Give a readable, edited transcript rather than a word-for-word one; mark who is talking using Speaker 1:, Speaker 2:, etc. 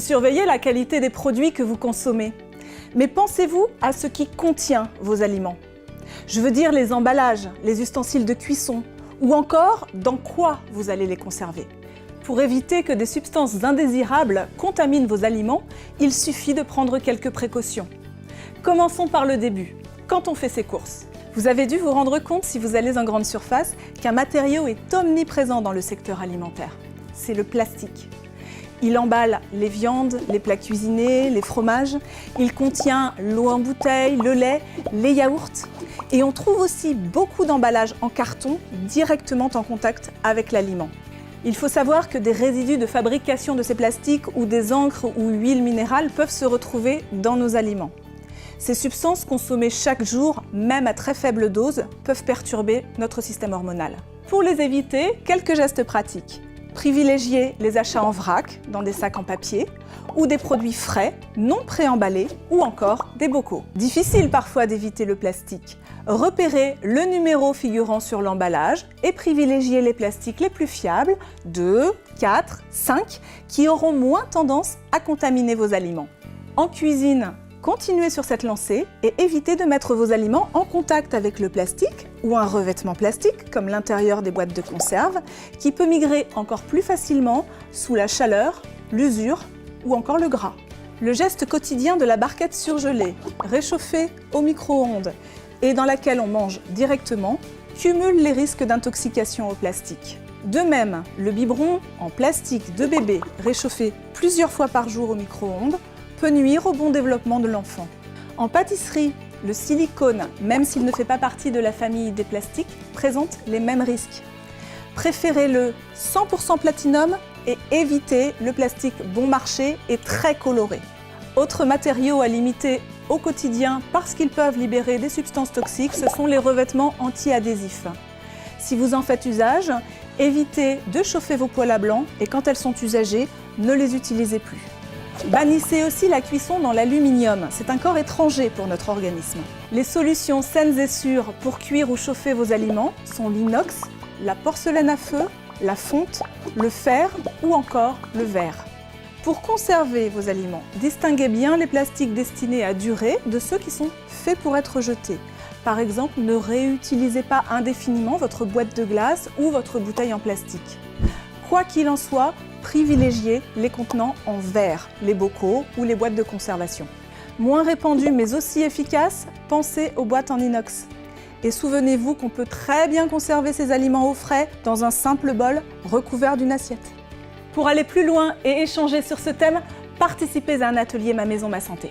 Speaker 1: Vous surveillez la qualité des produits que vous consommez. Mais pensez-vous à ce qui contient vos aliments? Je veux dire les emballages, les ustensiles de cuisson, ou encore dans quoi vous allez les conserver. Pour éviter que des substances indésirables contaminent vos aliments, il suffit de prendre quelques précautions. Commençons par le début, quand on fait ses courses. Vous avez dû vous rendre compte, si vous allez en grande surface, qu'un matériau est omniprésent dans le secteur alimentaire. C'est le plastique. Il emballe les viandes, les plats cuisinés, les fromages. Il contient l'eau en bouteille, le lait, les yaourts. Et on trouve aussi beaucoup d'emballages en carton directement en contact avec l'aliment. Il faut savoir que des résidus de fabrication de ces plastiques ou des encres ou huiles minérales peuvent se retrouver dans nos aliments. Ces substances consommées chaque jour, même à très faible dose, peuvent perturber notre système hormonal. Pour les éviter, quelques gestes pratiques. Privilégiez les achats en vrac, dans des sacs en papier, ou des produits frais, non préemballés, ou encore des bocaux. Difficile parfois d'éviter le plastique. Repérez le numéro figurant sur l'emballage et privilégiez les plastiques les plus fiables, 2, 4, 5, qui auront moins tendance à contaminer vos aliments. En cuisine, continuez sur cette lancée et évitez de mettre vos aliments en contact avec le plastique ou un revêtement plastique, comme l'intérieur des boîtes de conserve, qui peut migrer encore plus facilement sous la chaleur, l'usure ou encore le gras. Le geste quotidien de la barquette surgelée, réchauffée au micro-ondes et dans laquelle on mange directement, cumule les risques d'intoxication au plastique. De même, le biberon en plastique de bébé réchauffé plusieurs fois par jour au micro-ondes peut nuire au bon développement de l'enfant. En pâtisserie, le silicone, même s'il ne fait pas partie de la famille des plastiques, présente les mêmes risques. Préférez le 100% platinum et évitez le plastique bon marché et très coloré. Autres matériaux à limiter au quotidien parce qu'ils peuvent libérer des substances toxiques, ce sont les revêtements anti-adhésifs. Si vous en faites usage, évitez de chauffer vos poêles à blanc et quand elles sont usagées, ne les utilisez plus. Bannissez aussi la cuisson dans l'aluminium, c'est un corps étranger pour notre organisme. Les solutions saines et sûres pour cuire ou chauffer vos aliments sont l'inox, la porcelaine à feu, la fonte, le fer ou encore le verre. Pour conserver vos aliments, distinguez bien les plastiques destinés à durer de ceux qui sont faits pour être jetés. Par exemple, ne réutilisez pas indéfiniment votre boîte de glace ou votre bouteille en plastique. Quoi qu'il en soit, privilégiez les contenants en verre, les bocaux ou les boîtes de conservation. Moins répandues mais aussi efficaces, pensez aux boîtes en inox. Et souvenez-vous qu'on peut très bien conserver ces aliments au frais dans un simple bol recouvert d'une assiette. Pour aller plus loin et échanger sur ce thème, participez à un atelier Ma Maison Ma Santé.